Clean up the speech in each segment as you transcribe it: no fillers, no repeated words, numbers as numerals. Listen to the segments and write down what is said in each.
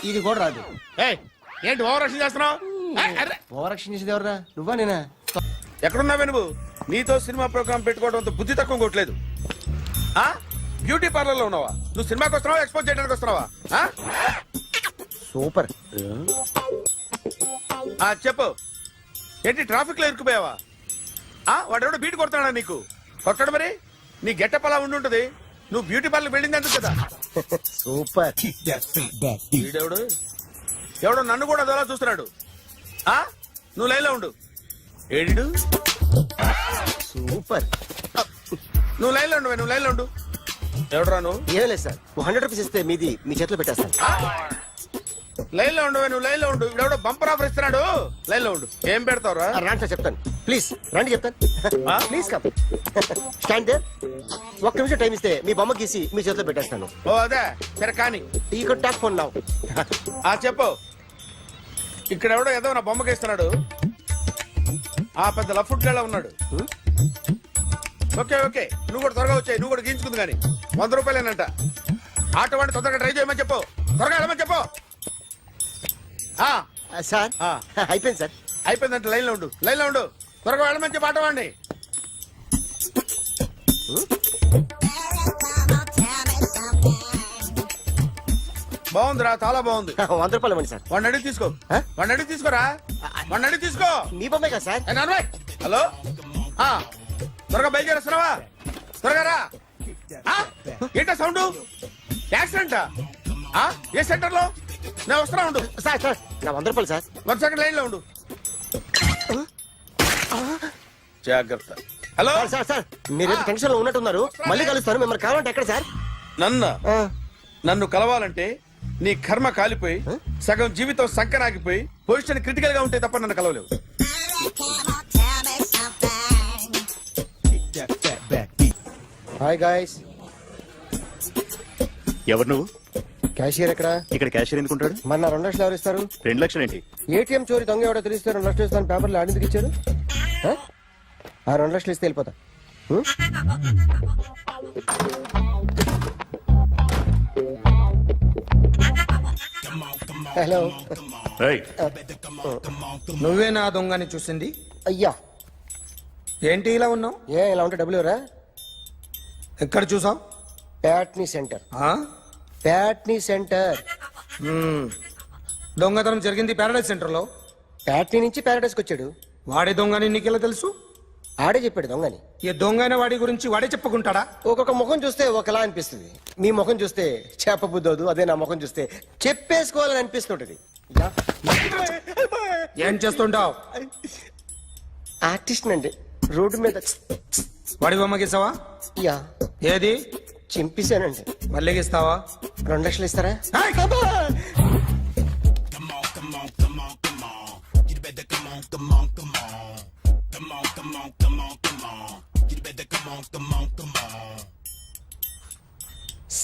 ఇది కూడా రాదు. ఏయ్, ఏంటి ఓవర్ రక్షణ చేస్తున్నావు? ఓవరాక్షన్ చేసేది ఎవరా? నువ్వా నేనా? ఎక్కడున్నావే నువ్వు? నీతో సినిమా ప్రోగ్రామ్ పెట్టుకోవడంతో బుద్ధి తక్కువ కొట్టలేదు. బ్యూటీ పార్లర్ లో ఉన్నావా? నువ్వు సినిమాకి వస్తున్నావా, ఎక్స్పోజ్ చేయడానికి వస్తున్నావా? సూపర్. చెప్పు, ఏంటి ట్రాఫిక్ లో ఇరుక్కుపోయావా? వాడెవడో బీట్ కొడతాడా నీకు? కొట్టాడు మరి. నీ గెట్టప్ అలా ఉండుంటది. నువ్వు బ్యూటీ పార్లర్ వెళ్ళింది ఎందుకు కదా? సూపర్. వీడెవడు? ఎవడో నన్ను కూడా అదోలా చూస్తున్నాడు. నువ్వు లైన్లో ఉండు. ఏడు సూపర్. నువ్వు లైన్లో ఉండు, నువ్వు లైన్లో ఉండు. ఎవడరా నువ్వు? ఏం లేదు సార్, 100 రూపీస్ ఇస్తే మీది మీ చేతిలో పెట్టేస్తాను. లైన్లో ఉండు, నువ్వు లైన్లో ఉండు. ఇవిడెవడో బంపర్ ఆఫర్ ఇస్తున్నాడు. లైన్లో ఉండు. ఏం పెడతావురా? రాండి సార్, చెప్తాను. ప్లీజ్ రండి, చెప్తాను. Please come. Stand there. ఒక్క నిమిషం టైం ఇస్తే మీ బొమ్మ గీసి మీ చేతిలో పెట్టేస్తాను. ఓ అదే సరే, కానీ ఈ కుడ్ టాక్ ఫోన్ నౌ. చెప్పు. ఇక్కడ ఎవడో ఏదో నా బొమ్మకి ఇస్తున్నాడు. పెద్ద లఫ్ట్ గేళ ఉన్నాడు. ఓకే ఓకే, నువ్వు కూడా త్వరగా వచ్చాయి. నువ్వు కూడా గీంచుకుంది కానీ 100 రూపాయలేనంట. ఆటో వాడిని తొందరగా ట్రై చేయమని చెప్పు. త్వరగా వెళ్ళమని చెప్పు. సార్ అయిపోయింది సార్. అయిపోయిందంటే లైన్లో ఉండు, లైన్లో ఉండు. త్వరగా వెళ్ళమని చెప్పు ఆటో వాడిని. బాగుందిరా, చాలా బాగుంది. 100 రూపాయలు ఇవ్వండి సార్. వాడిని అడిగి తీసుకో. వాడిని అడిగి తీసుకోరా. వాడిని అడిగి తీసుకో. మీ బొమ్మే కదా సార్. హలో, త్వరగా బయలుదేరేస్తున్నావా? త్వరగా రా. ఏంటా సౌండ్? యాక్సిడెంటా? ఏ సెంటర్ లో? నేను వస్తున్నా ఉండు. సార్ సార్ నా 100 రూపాయలు సార్. 1 సెకండ్ లైన్ లో ఉండు. జాగ్రత్త. Hello sir. సార్ మీరు టెన్షన్ లో ఉన్నట్టున్నారు. మళ్ళీ కలుస్తాను. మిమ్మల్ని కావాలంటే ఎక్కడ సార్? నన్ను కలవాలంటే నీ కర్మ కాలిపోయి సగం జీవితం సంకనాగిపోయి పొజిషన్ క్రిటికల్ గా ఉంటే తప్ప నన్ను కలవలేవు. Hi guys. ఎవరు నువ్వు? క్యాషియర్ ఎక్కడ? ఇక్కడ క్యాషియర్ ఎందుకుంటాడు? మన 2 లక్షలు ఎవరు ఇస్తారు? 2 లక్షలు ఏంటి? ఏటీఎం చోరీ దొంగ ఎవడో తెలిస్తే 2 లక్షలు ఇస్తాను పేపర్లు ఆడిందుకు ఇచ్చారు. 2 లక్షలు ఇస్తే వెళ్ళిపోతా. హలో. నువ్వే నా దొంగని చూసింది? అయ్యా ఏంటి ఇలా ఉన్నావు? ఇలా ఉంటే డబ్బులు ఎవరా? ఎక్కడ చూసావు? ప్యాట్నీ సెంటర్. ప్యాట్నీ సెంటర్. దొంగతనం జరిగింది ప్యారడైజ్ సెంటర్ లో. ప్యాట్నీ నుంచి ప్యారడైజ్కి వచ్చాడు. వాడే దొంగని నీకెలా తెలుసు? ఆడే చెప్పాడు దొంగని. ఈ దొంగైన వాడి గురించి వాడే చెప్పుకుంటాడా? ఒక్కొక్క ముఖం చూస్తే ఒకలా అనిపిస్తుంది. మీ ముఖం చూస్తే చెప్పబుద్దోదు. అదే నా ముఖం చూస్తే చెప్పేసుకోవాలని అనిపిస్తుంటది. ఏం చేస్తుంటావు? ఆర్టిస్ట్ అండి. రోడ్డు మీద వాడి బొమ్మ గీసావా? యా. ఏది? చింపేశానండి. మళ్ళీ గీస్తావా? 2 లక్షలు ఇస్తారా?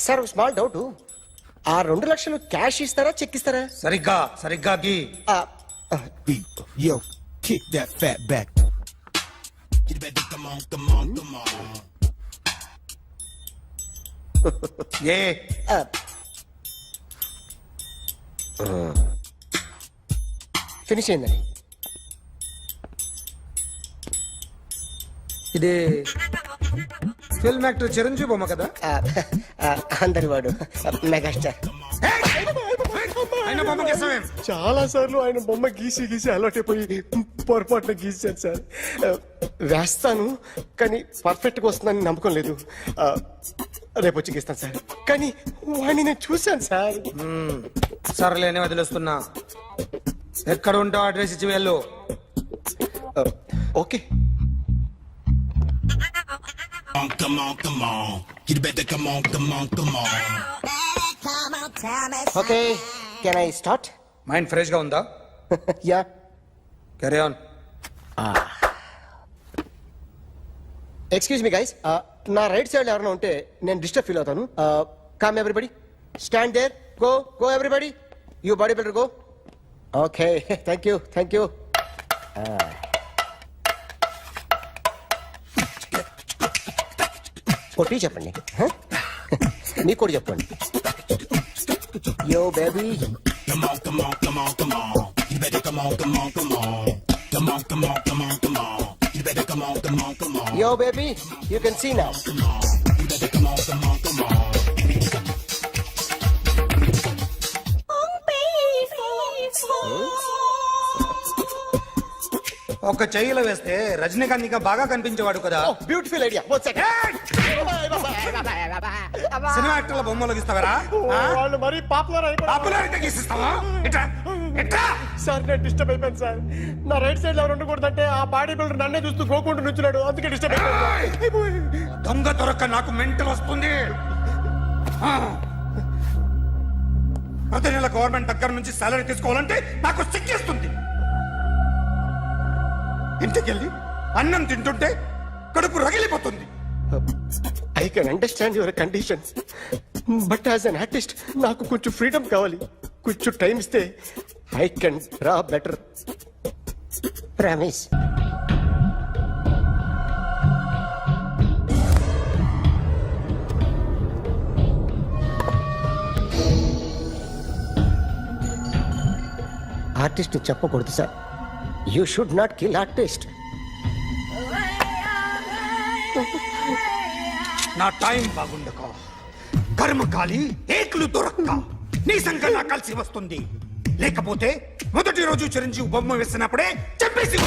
Sir small doubt. 2 లక్షలు క్యాష్ ఇస్తారా చెక్ ఇస్తారా? సరిగ్గా గీ. Yo, kick that fat back. You better come on. A finish అయిందండి. ఇది ఫిల్మ్ యాక్టర్ చిరంజీవి బొమ్మ కదా? అందరి వాడు మెగాస్టార్. ఆయన బొమ్మ గీసావేం? చాలా సార్లు ఆయన బొమ్మ గీసి అలవాటైపోయి పొరపాటున గీసాను సార్. వేస్తాను కానీ పర్ఫెక్ట్ గా వస్తుందని నమ్మకం లేదు. రేపు వచ్చి గీస్తాను సార్. కానీ వాడిని నేను చూశాను సార్. సర్లేనే వదిలేస్తున్నా. ఎక్కడ ఉంటావు అడ్రస్ ఇచ్చి వెళ్ళు. Okay. Come on. You better come on. Okay, can I start? Mind fresh గా ఉందా? Yeah. Carry on. Excuse me guys, నా రైట్ సైడ్ ఎవరైనా ఉంటే నేను డిస్టర్బ్ ఫీల్ అవుతాను. Come everybody, stand there. Go everybody. You body builder go. Okay, thank you. కొట్టి చెప్పండి. మీకు కూడా చెప్పండి. Yo baby Come on, come on, come on, come on. You better come on, come on, come on. Come on, come on, come on, come on. You better come on, come on, come on. Yo baby you can see now. You better come on, come on, come on. ఒక చెయ్యిలో వేస్తే రజనీకాంత్ ఇంకా బాగా కనిపించేవాడు కదా. Beautiful idea. Cinema యాక్టర్ల బొమ్మలు గీస్తావరా? వాళ్ళు మరీ popular అయిపోయారు popularity గీసిస్తావా? ఇట్రా ఇట్రా. సార్. నేను డిస్టర్బ్ అయిపోయాను సార్. నా రైట్ సైడ్ ఎవరు ఉండకూడదంటే ఆ బాడీ బిల్డర్ నన్నే చూస్తూ గోకుంటూ నుంచున్నాడు, అందుకే డిస్టర్బ్ అయిపోయాను. దొంగ దొరక్క నాకు మెంటల్ వస్తుంది. ఆ. ప్రతి నెల గవర్నమెంట్ దగ్గర నుంచి సాలరీ తీసుకోవాలంటే నాకు సిగ్గేస్తుంది. ఇంటికెళ్ళి అన్నం తింటుంటే కడుపు రగిలిపోతుంది. I can understand your conditions, but as an artist నాకు కొంచెం ఫ్రీడమ్ కావాలి. కొంచెం టైం ఇస్తే I can draw better. Promise. Artist చెప్పకూడదు sir. You should not kill artist. నా టైం బాగుండక కర్మకాలి ఏకులు దొరక్క నీ సంఖ్య కలిసి వస్తుంది. లేకపోతే మొదటి రోజు చిరంజీవి బొమ్మ వేసినప్పుడే చెప్పేసి